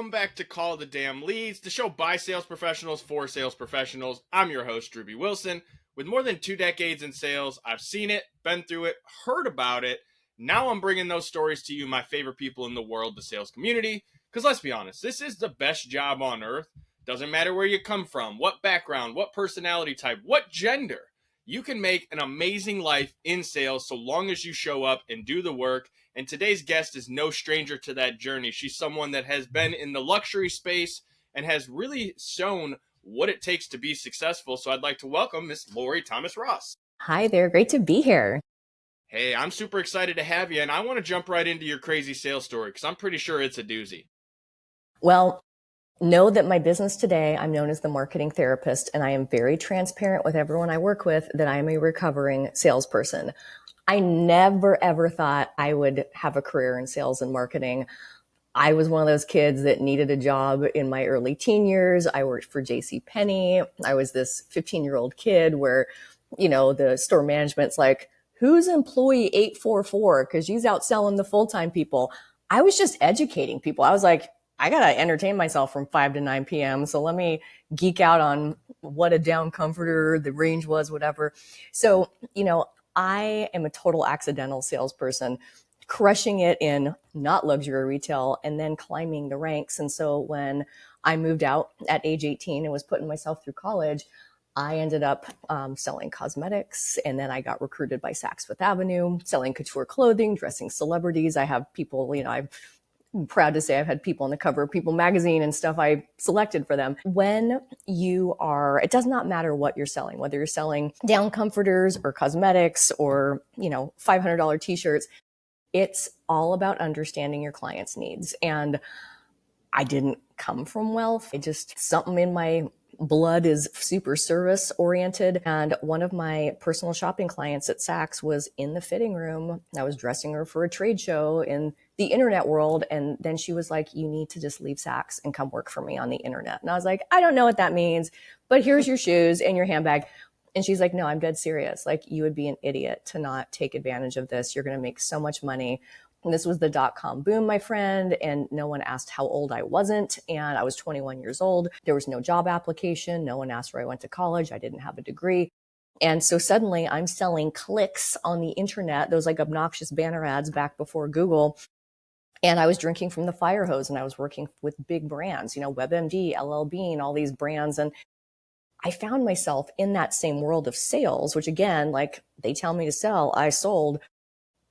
Welcome back to Call the Damn Leads, the show by sales professionals for sales professionals. I'm your host, Drewbie Wilson. With more than 2 decades in sales, I've seen it, been through it, heard about it. Now I'm bringing those stories to you, my favorite people in the world, the sales community. Because let's be honest, this is the best job on earth. Doesn't matter where you come from, what background, what personality type, what gender. You can make an amazing life in sales so long as you show up and do the work. And today's guest is no stranger to that journey. She's someone that has been in the luxury space and has really shown what it takes to be successful. So I'd like to welcome Miss Lorrie Thomas-Ross. Hi there. Great to be here. Hey, I'm super excited to have you. And I want to jump right into your crazy sales story because I'm pretty sure it's a doozy. Well, know that my business today, I'm known as the marketing therapist, and I am very transparent with everyone I work with that I am a recovering salesperson. I never, ever thought I would have a career in sales and marketing. I was one of those kids that needed a job in my early teen years. I worked for JCPenney. I was this 15-year-old kid where, the store management's like, who's employee 844? Because she's out selling the full-time people. I was just educating people. I was like, I got to entertain myself from 5 to 9 p.m. So let me geek out on what a down comforter, the range was, whatever. So, I am a total accidental salesperson, crushing it in not luxury retail and then climbing the ranks. And so when I moved out at age 18 and was putting myself through college, I ended up selling cosmetics, and then I got recruited by Saks Fifth Avenue, selling couture clothing, dressing celebrities. I have people, I'm proud to say I've had people on the cover of People magazine and stuff I selected for them. When it does not matter what you're selling, whether you're selling down comforters or cosmetics or, $500 t-shirts, it's all about understanding your client's needs. And I didn't come from wealth. Something in my blood is super service oriented. And one of my personal shopping clients at Saks was in the fitting room. I was dressing her for a trade show in the internet world. And then she was like, you need to just leave Saks and come work for me on the internet. And I was like, I don't know what that means, but here's your shoes and your handbag. And she's like, no, I'm dead serious. Like, you would be an idiot to not take advantage of this. You're going to make so much money. And this was the .com boom, my friend, and no one asked how old I wasn't. And I was 21 years old. There was no job application. No one asked where I went to college. I didn't have a degree. And so suddenly I'm selling clicks on the internet, those like obnoxious banner ads back before Google. And I was drinking from the fire hose, and I was working with big brands, WebMD, LL Bean, all these brands. And I found myself in that same world of sales, which again, like they tell me to sell, I sold.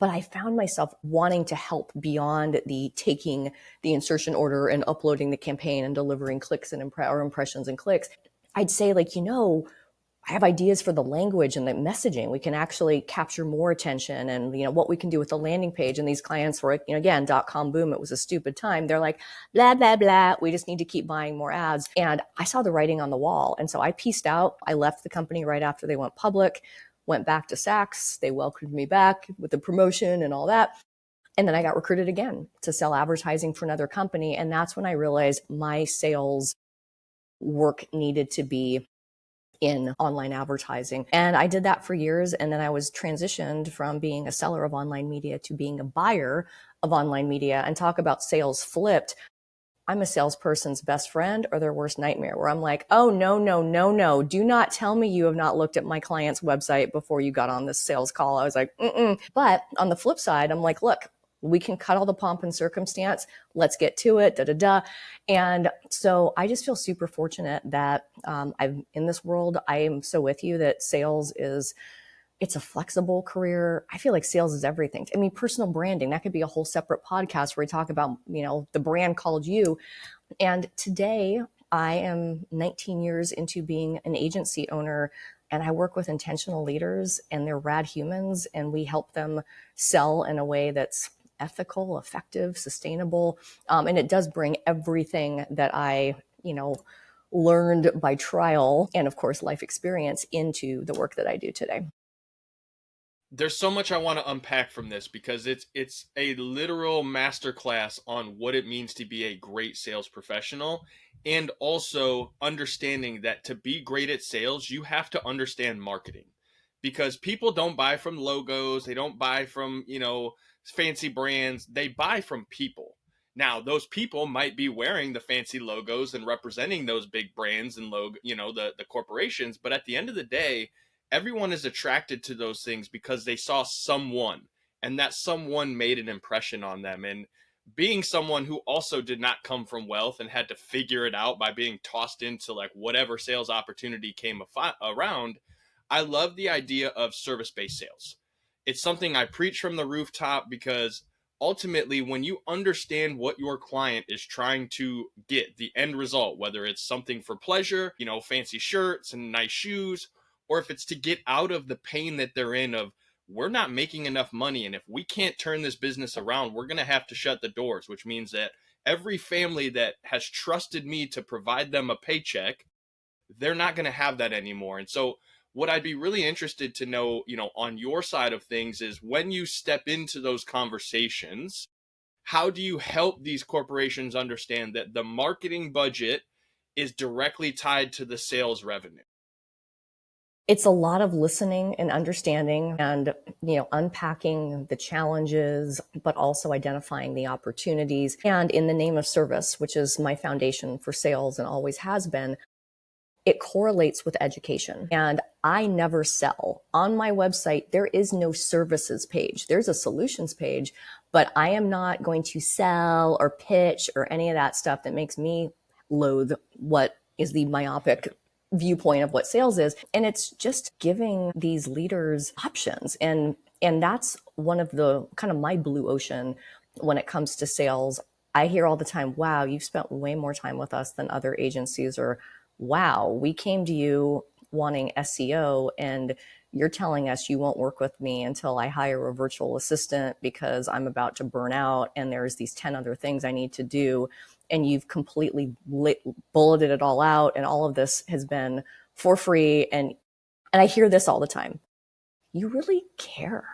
But I found myself wanting to help beyond the taking the insertion order and uploading the campaign and delivering clicks and impressions and clicks. I'd say I have ideas for the language and the messaging. We can actually capture more attention and, what we can do with the landing page. And these clients were, again, .com boom. It was a stupid time. They're like, blah, blah, blah. We just need to keep buying more ads. And I saw the writing on the wall. And so I pieced out. I left the company right after they went public. Went back to Saks. They welcomed me back with the promotion and all that. And then I got recruited again to sell advertising for another company. And that's when I realized my sales work needed to be in online advertising. And I did that for years. And then I was transitioned from being a seller of online media to being a buyer of online media. And talk about sales flipped. I'm a salesperson's best friend or their worst nightmare, where I'm like, oh, no. Do not tell me you have not looked at my client's website before you got on this sales call. I was like, But on the flip side, I'm like, look, we can cut all the pomp and circumstance. Let's get to it. And so I just feel super fortunate that I'm in this world. I am so with you that sales it's a flexible career. I feel like sales is everything. I mean, personal branding, that could be a whole separate podcast where we talk about, the brand called you. And today I am 19 years into being an agency owner, and I work with intentional leaders, and they're rad humans, and we help them sell in a way that's ethical, effective, sustainable. And it does bring everything that I, learned by trial and of course life experience into the work that I do today. There's so much I want to unpack from this because it's a literal masterclass on what it means to be a great sales professional, and also understanding that to be great at sales, you have to understand marketing, because people don't buy from logos. They don't buy from, fancy brands. They buy from people. Now, those people might be wearing the fancy logos and representing those big brands and the corporations, but at the end of the day, everyone is attracted to those things because they saw someone, and that someone made an impression on them. And being someone who also did not come from wealth and had to figure it out by being tossed into like whatever sales opportunity came around, I love the idea of service-based sales. It's something I preach from the rooftop because ultimately, when you understand what your client is trying to get, the end result, whether it's something for pleasure, fancy shirts and nice shoes, or if it's to get out of the pain that they're in of, we're not making enough money, and if we can't turn this business around, we're going to have to shut the doors, which means that every family that has trusted me to provide them a paycheck, they're not going to have that anymore. And so what I'd be really interested to know, on your side of things is when you step into those conversations, how do you help these corporations understand that the marketing budget is directly tied to the sales revenue? It's a lot of listening and understanding and, unpacking the challenges, but also identifying the opportunities. And in the name of service, which is my foundation for sales and always has been, it correlates with education. And I never sell. On my website, there is no services page. There's a solutions page, but I am not going to sell or pitch or any of that stuff that makes me loathe what is the myopic viewpoint of what sales is. And it's just giving these leaders options. And that's one of the kind of my blue ocean when it comes to sales. I hear all the time, wow, you've spent way more time with us than other agencies, or wow, we came to you wanting SEO and you're telling us you won't work with me until I hire a virtual assistant because I'm about to burn out and there's these 10 other things I need to do. And you've completely bulleted it all out. And all of this has been for free. And I hear this all the time. You really care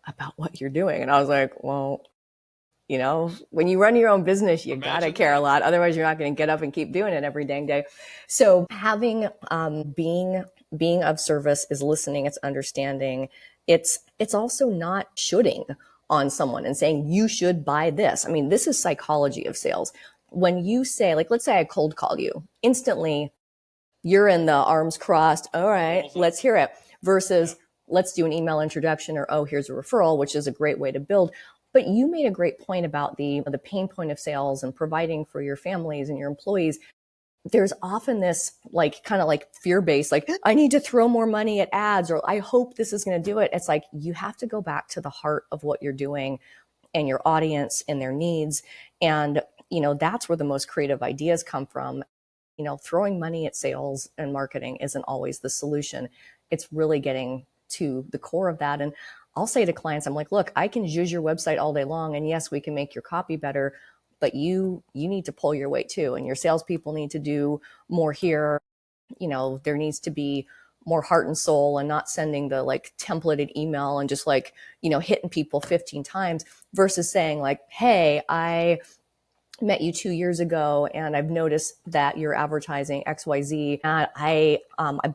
about what you're doing. And I was like, well, when you run your own business, you got to care a lot. Otherwise, you're not going to get up and keep doing it every dang day. So having, being of service is listening, it's understanding. It's also not shoulding on someone and saying, you should buy this. I mean, this is psychology of sales. When you say, like, let's say I cold call you, instantly you're in the arms crossed. All right, let's hear it. Versus let's do an email introduction, or, oh, here's a referral, which is a great way to build. But you made a great point about the pain point of sales and providing for your families and your employees. There's often this kind of fear-based, I need to throw more money at ads, or I hope this is going to do it. It's like, you have to go back to the heart of what you're doing and your audience and their needs. And, that's where the most creative ideas come from. Throwing money at sales and marketing isn't always the solution. It's really getting to the core of that. And I'll say to clients, I'm like, look, I can use your website all day long. And yes, we can make your copy better, but you need to pull your weight too. And your salespeople need to do more here. There needs to be more heart and soul, and not sending the templated email and just hitting people 15 times versus saying hey, I met you 2 years ago and I've noticed that you're advertising XYZ. And I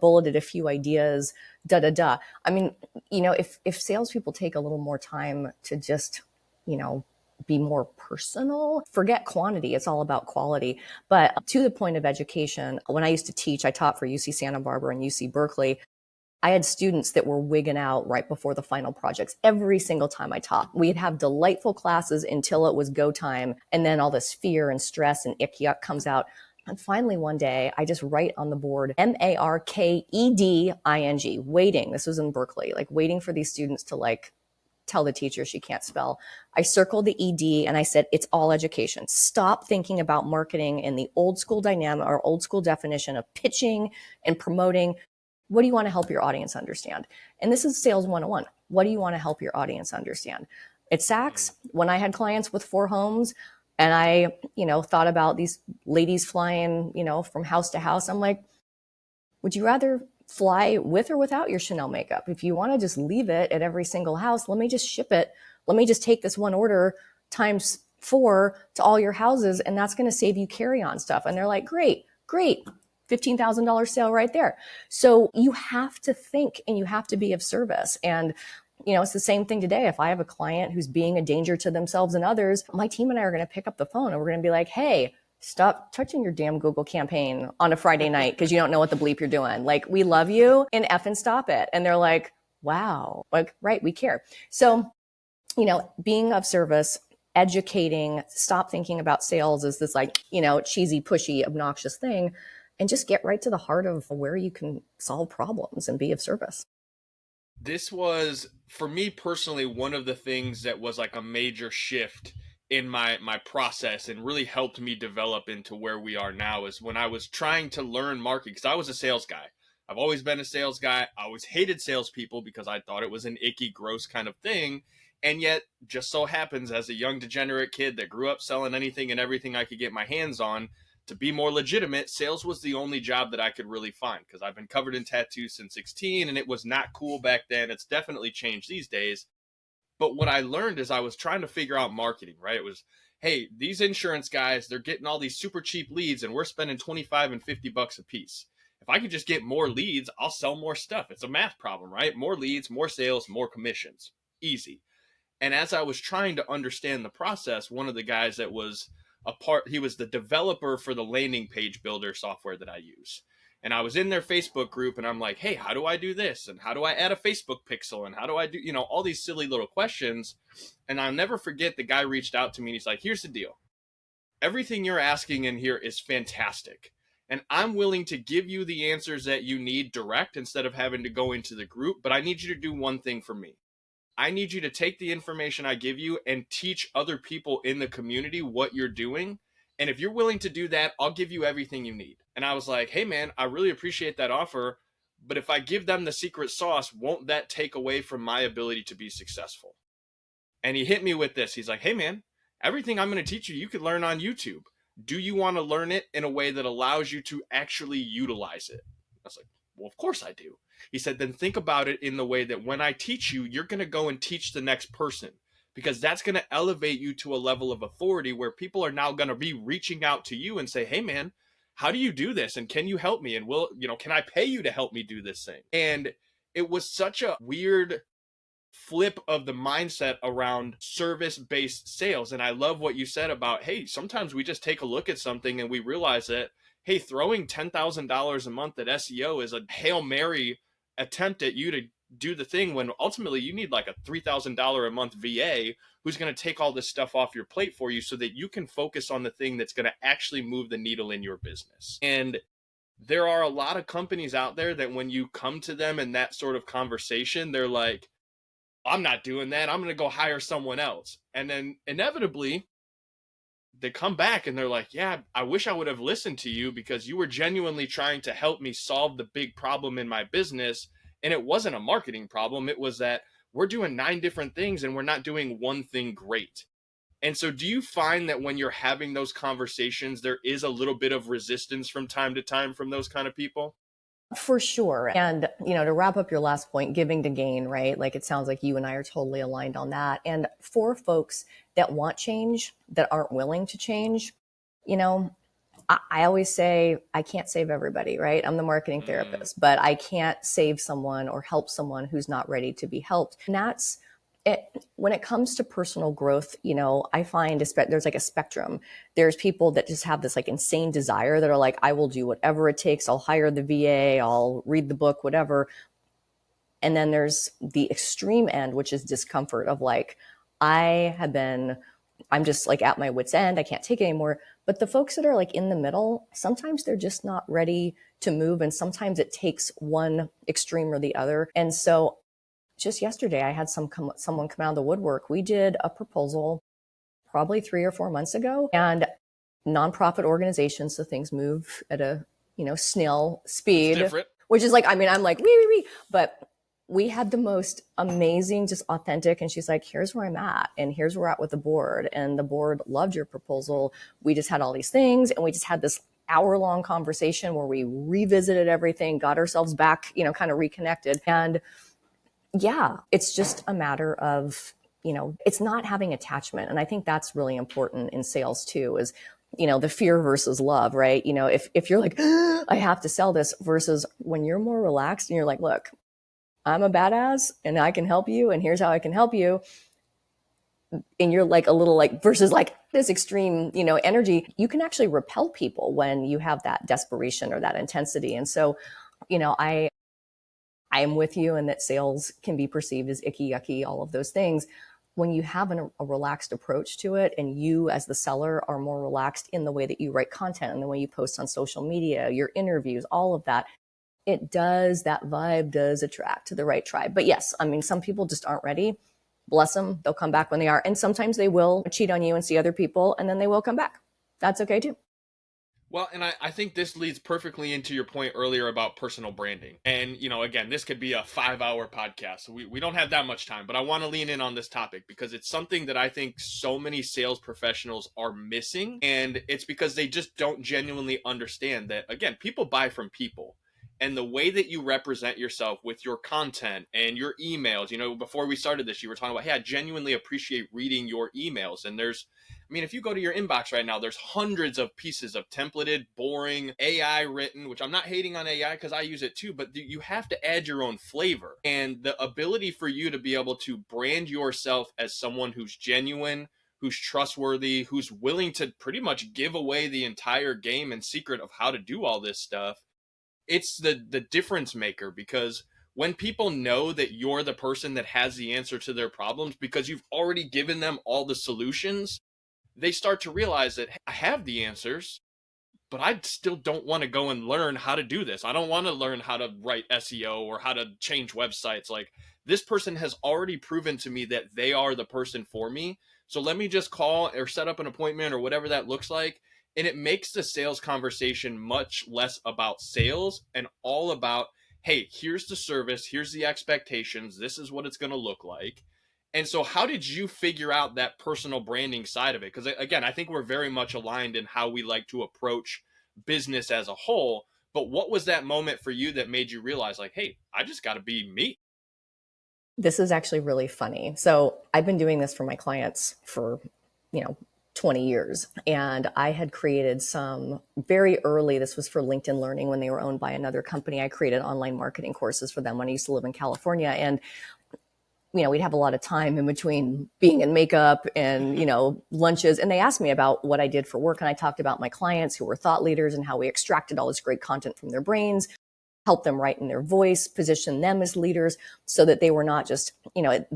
bulleted a few ideas, I mean, if salespeople take a little more time to just, be more personal, forget quantity, it's all about quality. But to the point of education, when I used to teach, I taught for UC Santa Barbara and UC Berkeley. I had students that were wigging out right before the final projects every single time I taught. We'd have delightful classes until it was go time. And then all this fear and stress and ick yuck comes out. And finally, one day, I just write on the board, MARKEDING, waiting. This was in Berkeley, waiting for these students to tell the teacher she can't spell. I circled the ED and I said, it's all education. Stop thinking about marketing in the old school dynamic or old school definition of pitching and promoting. What do you want to help your audience understand? And this is sales 101. What do you want to help your audience understand? At Saks, when I had clients with 4 homes and I, thought about these ladies flying, from house to house, I'm like, would you rather fly with or without your Chanel makeup? If you want to just leave it at every single house, let me just ship it. Let me just take this one order times 4 to all your houses. And that's going to save you carry-on stuff. And they're like, great. $15,000 sale right there. So you have to think and you have to be of service. And It's the same thing today. If I have a client who's being a danger to themselves and others, my team and I are going to pick up the phone and we're going to be like, hey, stop touching your damn Google campaign on a Friday night because you don't know what the bleep you're doing. Like, we love you and effing stop it. And they're like, wow, like, right, we care. So, being of service, educating, stop thinking about sales as this like, cheesy, pushy, obnoxious thing, and just get right to the heart of where you can solve problems and be of service. This was, for me personally, one of the things that was like a major shift in my process and really helped me develop into where we are now, is when I was trying to learn marketing, because I was a sales guy. I've always been a sales guy. I always hated salespeople because I thought it was an icky, gross kind of thing. And yet, just so happens, as a young degenerate kid that grew up selling anything and everything I could get my hands on, to be more legitimate, sales was the only job that I could really find, because I've been covered in tattoos since 16 and it was not cool back then. It's definitely changed these days. But what I learned is I was trying to figure out marketing, right? It was, hey, these insurance guys, they're getting all these super cheap leads and we're spending 25 and 50 bucks a piece. If I could just get more leads, I'll sell more stuff. It's a math problem, right? More leads, more sales, more commissions. Easy. And as I was trying to understand the process, one of the guys that was he was the developer for the landing page builder software that I use. And I was in their Facebook group and I'm like, hey, how do I do this? And how do I add a Facebook pixel? And how do I do, all these silly little questions. And I'll never forget, the guy reached out to me and he's like, here's the deal. Everything you're asking in here is fantastic. And I'm willing to give you the answers that you need direct instead of having to go into the group. But I need you to do one thing for me. I need you to take the information I give you and teach other people in the community what you're doing. And if you're willing to do that, I'll give you everything you need. And I was like, hey, man, I really appreciate that offer. But if I give them the secret sauce, won't that take away from my ability to be successful? And he hit me with this. He's like, hey, man, everything I'm going to teach you, you could learn on YouTube. Do you want to learn it in a way that allows you to actually utilize it? I was like, well, of course I do. He said, then think about it in the way that when I teach you, you're going to go and teach the next person, because that's going to elevate you to a level of authority where people are now going to be reaching out to you and say, hey, man, how do you do this? And can you help me? And can I pay you to help me do this thing? And it was such a weird flip of the mindset around service-based sales. And I love what you said about, hey, sometimes we just take a look at something and we realize that, hey, throwing $10,000 a month at SEO is a Hail Mary attempt at you to do the thing, when ultimately you need like a $3,000 a month VA who's going to take all this stuff off your plate for you so that you can focus on the thing that's going to actually move the needle in your business. And there are a lot of companies out there that when you come to them in that sort of conversation, they're like, I'm not doing that. I'm going to go hire someone else. And then inevitably they come back and they're like, yeah, I wish I would have listened to you because you were genuinely trying to help me solve the big problem in my business. And it wasn't a marketing problem. It was that we're doing 9 different things and we're not doing one thing great. And so do you find that when you're having those conversations, there is a little bit of resistance from time to time from those kind of people? For sure. And, to wrap up your last point, giving to gain, right? Like, it sounds like you and I are totally aligned on that. And for folks that want change, that aren't willing to change, I always say, I can't save everybody, right? I'm the marketing therapist, but I can't save someone or help someone who's not ready to be helped. And that's it. When it comes to personal growth, I find there's like a spectrum. There's people that just have this like insane desire that are like, I will do whatever it takes. I'll hire the VA, I'll read the book, whatever. And then there's the extreme end, which is discomfort of like, I'm just like at my wit's end. I can't take it anymore. But the folks that are like in the middle, sometimes they're just not ready to move. And sometimes it takes one extreme or the other. And so just yesterday, I had someone come out of the woodwork. We did a proposal probably 3 or 4 months ago, and nonprofit organizations, so things move at a snail speed, which is like, I'm like wee, but we had the most amazing, just authentic. And she's like, here's where I'm at, and here's where we're at with the board, and the board loved your proposal. We just had all these things, and we just had this hour-long conversation where we revisited everything, got ourselves back, kind of reconnected. And yeah, it's just a matter of, it's not having attachment. And I think that's really important in sales too, is, the fear versus love, right? If you're like, I have to sell this, versus when you're more relaxed and you're like, look, I'm a badass and I can help you. And here's how I can help you. And you're like a little like versus like this extreme, energy, you can actually repel people when you have that desperation or that intensity. And so, I am with you in that sales can be perceived as icky, yucky, all of those things. When you have a relaxed approach to it and you as the seller are more relaxed in the way that you write content and the way you post on social media, your interviews, all of that, that vibe does attract to the right tribe. But yes, I mean, some people just aren't ready. Bless them. They'll come back when they are. And sometimes they will cheat on you and see other people and then they will come back. That's okay too. Well, and I think this leads perfectly into your point earlier about personal branding. And, again, this could be a 5-hour podcast. So we don't have that much time, but I want to lean in on this topic because it's something that I think so many sales professionals are missing. And it's because they just don't genuinely understand that, again, people buy from people. And the way that you represent yourself with your content and your emails, before we started this, you were talking about, hey, I genuinely appreciate reading your emails. And if you go to your inbox right now, there's hundreds of pieces of templated, boring, AI written, which I'm not hating on AI because I use it too, but you have to add your own flavor. And the ability for you to be able to brand yourself as someone who's genuine, who's trustworthy, who's willing to pretty much give away the entire game and secret of how to do all this stuff, it's the difference maker. Because when people know that you're the person that has the answer to their problems because you've already given them all the solutions, they start to realize that, hey, I have the answers, but I still don't want to go and learn how to do this. I don't want to learn how to write SEO or how to change websites. Like, this person has already proven to me that they are the person for me. So let me just call or set up an appointment or whatever that looks like. And it makes the sales conversation much less about sales and all about, hey, here's the service, here's the expectations, this is what it's going to look like. And so, how did you figure out that personal branding side of it? Because, again, I think we're very much aligned in how we like to approach business as a whole. But what was that moment for you that made you realize, like, hey, I just got to be me? This is actually really funny. So I've been doing this for my clients for, you know, 20 years. And I had created some very early, this was for LinkedIn Learning when they were owned by another company. I created online marketing courses for them when I used to live in California. And we'd have a lot of time in between being in makeup and, lunches. And they asked me about what I did for work. And I talked about my clients who were thought leaders and how we extracted all this great content from their brains, help them write in their voice, position them as leaders so that they were not just,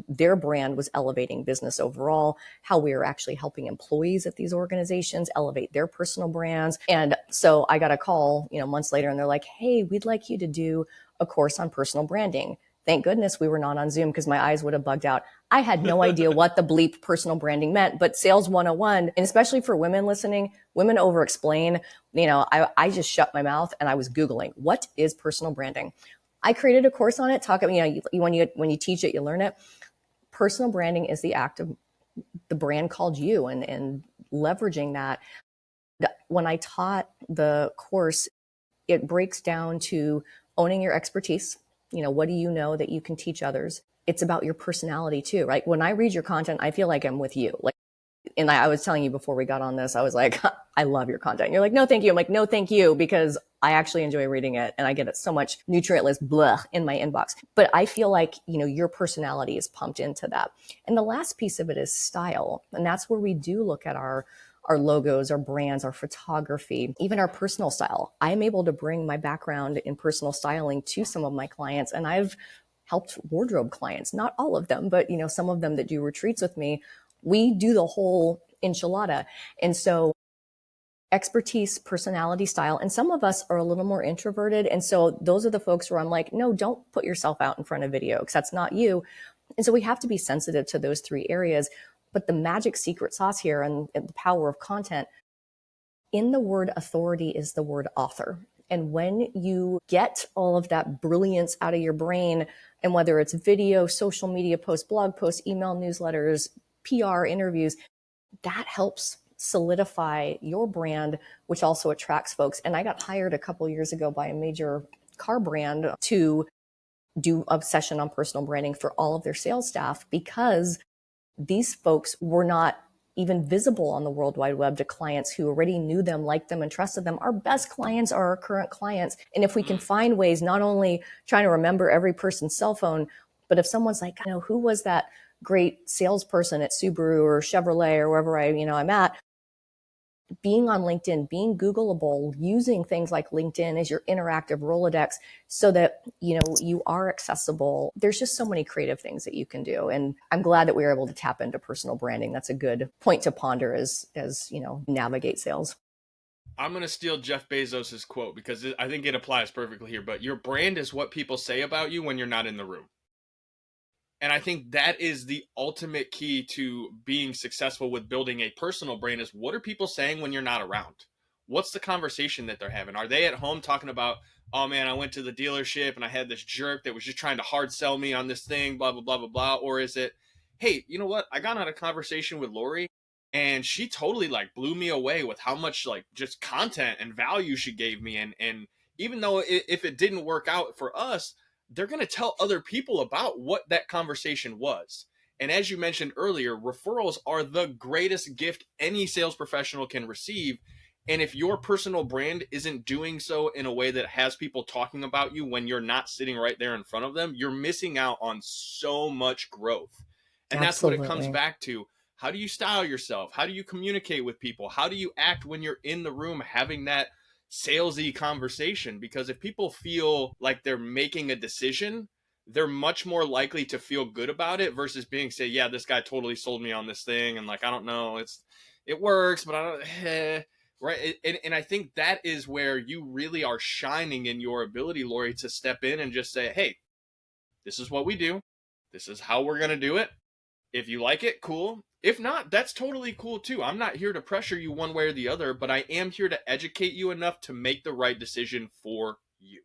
their brand was elevating business overall, how we were actually helping employees at these organizations elevate their personal brands. And so I got a call, months later, and they're like, hey, we'd like you to do a course on personal branding. Thank goodness we were not on Zoom because my eyes would have bugged out. I had no idea what the bleep personal branding meant, but Sales 101, and especially for women listening, women over explain. I just shut my mouth and I was Googling, what is personal branding? I created a course on it. When you teach it, you learn it. Personal branding is the act of the brand called you and leveraging that. When I taught the course, it breaks down to owning your expertise. What do you know that you can teach others? It's about your personality too, right? When I read your content, I feel like I'm with you. And I was telling you before we got on this, I was like, I love your content. And you're like, no, thank you. I'm like, no, thank you, because I actually enjoy reading it and I get it so much nutrientless blah in my inbox. But I feel like, your personality is pumped into that. And the last piece of it is style. And that's where we do look at our logos, our brands, our photography, even our personal style. I'm able to bring my background in personal styling to some of my clients. And I've helped wardrobe clients, not all of them, but some of them that do retreats with me. We do the whole enchilada. And so expertise, personality, style, and some of us are a little more introverted. And so those are the folks where I'm like, no, don't put yourself out in front of video because that's not you. And so we have to be sensitive to those three areas. But the magic secret sauce here and the power of content in the word authority is the word author. And when you get all of that brilliance out of your brain, and whether it's video, social media posts, blog posts, email newsletters, PR interviews, that helps solidify your brand, which also attracts folks. And I got hired a couple years ago by a major car brand to do a session on personal branding for all of their sales staff because these folks were not even visible on the World Wide Web to clients who already knew them, liked them, and trusted them. Our best clients are our current clients. And if we can find ways, not only trying to remember every person's cell phone, but if someone's like, who was that great salesperson at Subaru or Chevrolet or wherever I'm at, being on LinkedIn, being Googleable, using things like LinkedIn as your interactive Rolodex so that, you are accessible. There's just so many creative things that you can do. And I'm glad that we were able to tap into personal branding. That's a good point to ponder as navigate sales. I'm going to steal Jeff Bezos's quote because I think it applies perfectly here, but your brand is what people say about you when you're not in the room. And I think that is the ultimate key to being successful with building a personal brand is what are people saying when you're not around? What's the conversation that they're having? Are they at home talking about, oh man, I went to the dealership and I had this jerk that was just trying to hard sell me on this thing, blah, blah, blah, blah, blah. Or is it, hey, you know what? I got on a conversation with Lorrie and she totally like blew me away with how much like just content and value she gave me. And even though if it didn't work out for us, they're going to tell other people about what that conversation was. And as you mentioned earlier, referrals are the greatest gift any sales professional can receive. And if your personal brand isn't doing so in a way that has people talking about you when you're not sitting right there in front of them, you're missing out on so much growth. And that's what it comes back to. How do you style yourself? How do you communicate with people? How do you act when you're in the room having that salesy conversation? Because if people feel like they're making a decision, they're much more likely to feel good about it versus being say, yeah, this guy totally sold me on this thing. And like, I don't know, it works, but I don't, right. And I think that is where you really are shining in your ability, Lorrie, to step in and just say, hey, this is what we do. This is how we're going to do it. If you like it, cool. If not, that's totally cool too. I'm not here to pressure you one way or the other, but I am here to educate you enough to make the right decision for you.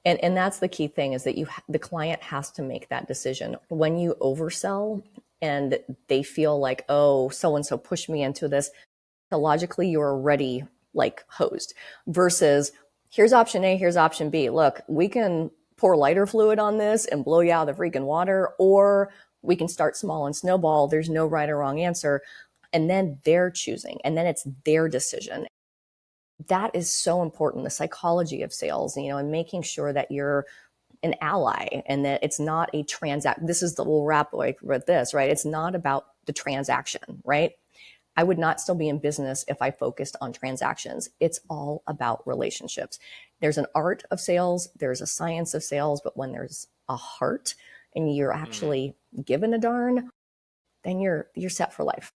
And that's the key thing is that the client has to make that decision. When you oversell and they feel like, oh, so-and-so pushed me into this, logically you're already like hosed versus here's option A, here's option B. Look, we can pour lighter fluid on this and blow you out of the freaking water, or we can start small and snowball. There's no right or wrong answer. And then they're choosing, and then it's their decision. That is so important, the psychology of sales, and making sure that you're an ally and that it's not a transact. This is we'll wrap with this, right? It's not about the transaction, right? I would not still be in business if I focused on transactions. It's all about relationships. There's an art of sales, there's a science of sales, but when there's a heart and you're actually given a darn, then you're set for life.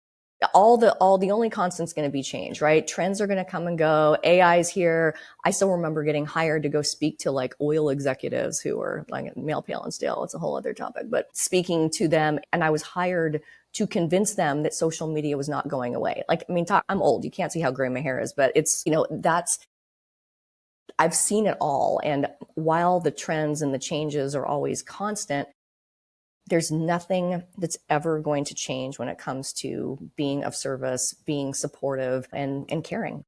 The only constant's going to be change, right? Trends are going to come and go. AI's here. I still remember getting hired to go speak to like oil executives who were like male, pale, and stale. It's a whole other topic, but speaking to them, and I was hired to convince them that social media was not going away. Like, I mean, I'm old. You can't see how gray my hair is, but it's, I've seen it all. And while the trends and the changes are always constant, there's nothing that's ever going to change when it comes to being of service, being supportive, and caring.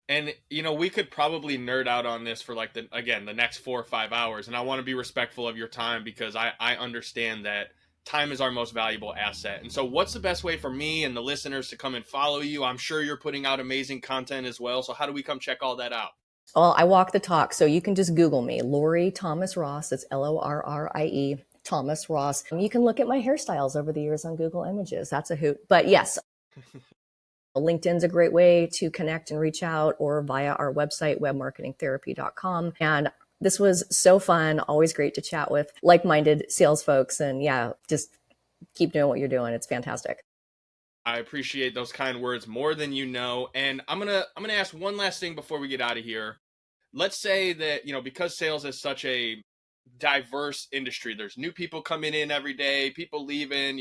And, we could probably nerd out on this for like the next 4 or 5 hours. And I want to be respectful of your time because I understand that time is our most valuable asset. And so what's the best way for me and the listeners to come and follow you? I'm sure you're putting out amazing content as well. So how do we come check all that out? Well, I walk the talk. So you can just Google me, Lorrie Thomas Ross. It's Lorrie Thomas Ross. You can look at my hairstyles over the years on Google Images. That's a hoot. But yes, LinkedIn's a great way to connect and reach out, or via our website, webmarketingtherapy.com. And this was so fun. Always great to chat with like-minded sales folks. And yeah, just keep doing what you're doing. It's fantastic. I appreciate those kind words more than you know. And I'm gonna ask one last thing before we get out of here. Let's say that, because sales is such a diverse industry, there's new people coming in every day, people leaving,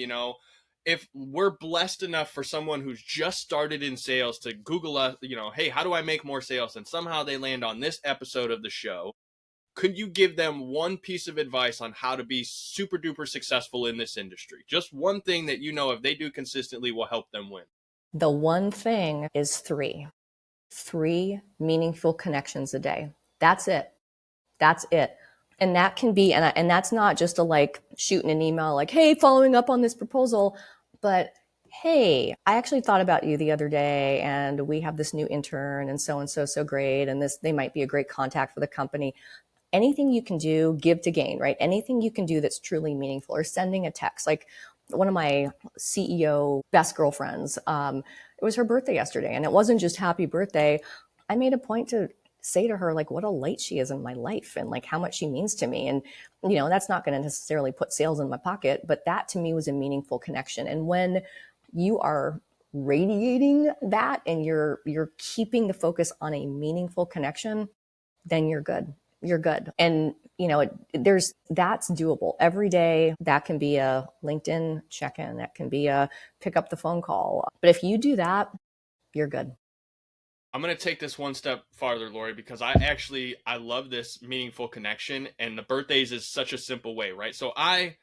if we're blessed enough for someone who's just started in sales to Google us, hey, how do I make more sales? And somehow they land on this episode of the show. Could you give them one piece of advice on how to be super duper successful in this industry? Just one thing that if they do consistently will help them win. The one thing is three meaningful connections a day. That's it. And that can be, and that's not just a like shooting an email like, hey, following up on this proposal, but hey, I actually thought about you the other day, and we have this new intern, and so great, and they might be a great contact for the company. Anything you can do, give to gain, right? Anything you can do that's truly meaningful, or sending a text. Like one of my CEO best girlfriends, it was her birthday yesterday, and it wasn't just happy birthday. I made a point to say to her, like, what a light she is in my life, and like how much she means to me. And that's not going to necessarily put sales in my pocket, but that to me was a meaningful connection. And when you are radiating that, and you're keeping the focus on a meaningful connection, then you're good. You're good. And that's doable every day. That can be a LinkedIn check-in. That can be a pick up the phone call. But if you do that, you're good. I'm going to take this one step farther, Lorrie, because I love this meaningful connection, and the birthdays is such a simple way, right? So I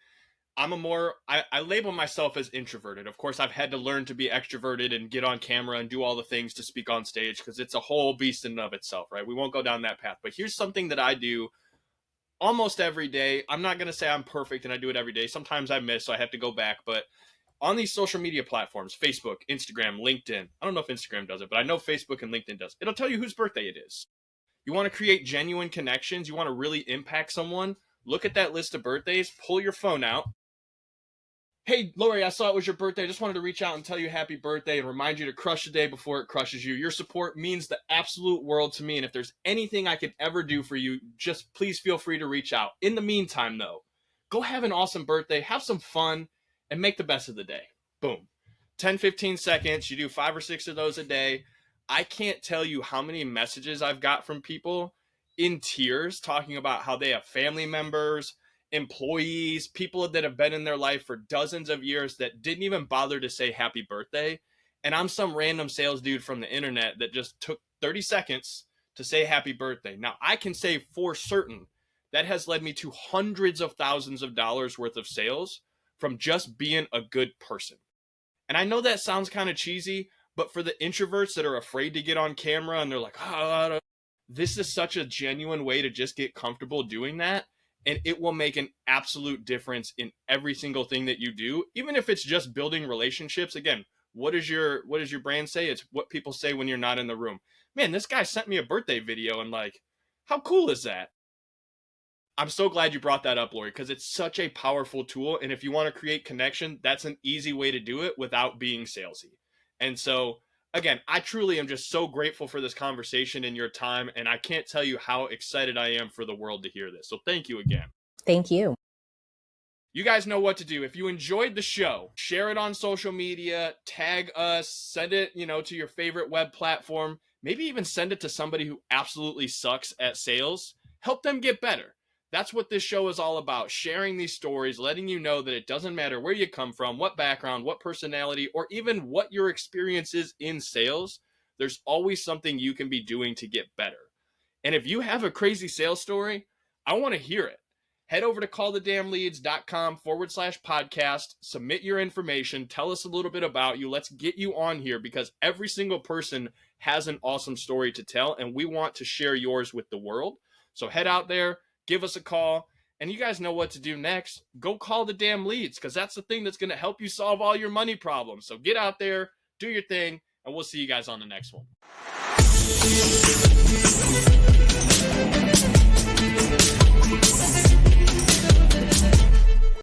label myself as introverted. Of course, I've had to learn to be extroverted and get on camera and do all the things to speak on stage, because it's a whole beast in and of itself, right? We won't go down that path. But here's something that I do almost every day. I'm not going to say I'm perfect and I do it every day. Sometimes I miss, so I have to go back. But on these social media platforms, Facebook, Instagram, LinkedIn, I don't know if Instagram does it, but I know Facebook and LinkedIn does. It'll tell you whose birthday it is. You want to create genuine connections. You want to really impact someone. Look at that list of birthdays, pull your phone out. Hey, Lorrie, I saw it was your birthday. I just wanted to reach out and tell you happy birthday and remind you to crush the day before it crushes you. Your support means the absolute world to me. And if there's anything I could ever do for you, just please feel free to reach out. In the meantime, though, go have an awesome birthday, have some fun, and make the best of the day. Boom. 10, 15 seconds. You do 5 or 6 of those a day. I can't tell you how many messages I've got from people in tears talking about how they have family members, employees, people that have been in their life for dozens of years that didn't even bother to say happy birthday. And I'm some random sales dude from the internet that just took 30 seconds to say happy birthday. Now, I can say for certain that has led me to hundreds of thousands of dollars worth of sales from just being a good person. And I know that sounds kind of cheesy, but for the introverts that are afraid to get on camera and they're like, this is such a genuine way to just get comfortable doing that. And it will make an absolute difference in every single thing that you do, even if it's just building relationships. Again, what does your brand say? It's what people say when you're not in the room. Man, this guy sent me a birthday video, and like, how cool is that? I'm so glad you brought that up, Lorrie, because it's such a powerful tool. And if you want to create connection, that's an easy way to do it without being salesy. And so, again, I truly am just so grateful for this conversation and your time. And I can't tell you how excited I am for the world to hear this. So thank you again. Thank you. You guys know what to do. If you enjoyed the show, share it on social media, tag us, send it, to your favorite web platform. Maybe even send it to somebody who absolutely sucks at sales. Help them get better. That's what this show is all about, sharing these stories, letting you know that it doesn't matter where you come from, what background, what personality, or even what your experience is in sales. There's always something you can be doing to get better. And if you have a crazy sales story, I want to hear it. Head over to callthedamnleads.com/podcast, submit your information, tell us a little bit about you. Let's get you on here, because every single person has an awesome story to tell, and we want to share yours with the world. So head out there, give us a call, and you guys know what to do next. Go call the damn leads, because that's the thing that's going to help you solve all your money problems. So get out there, do your thing, and we'll see you guys on the next one.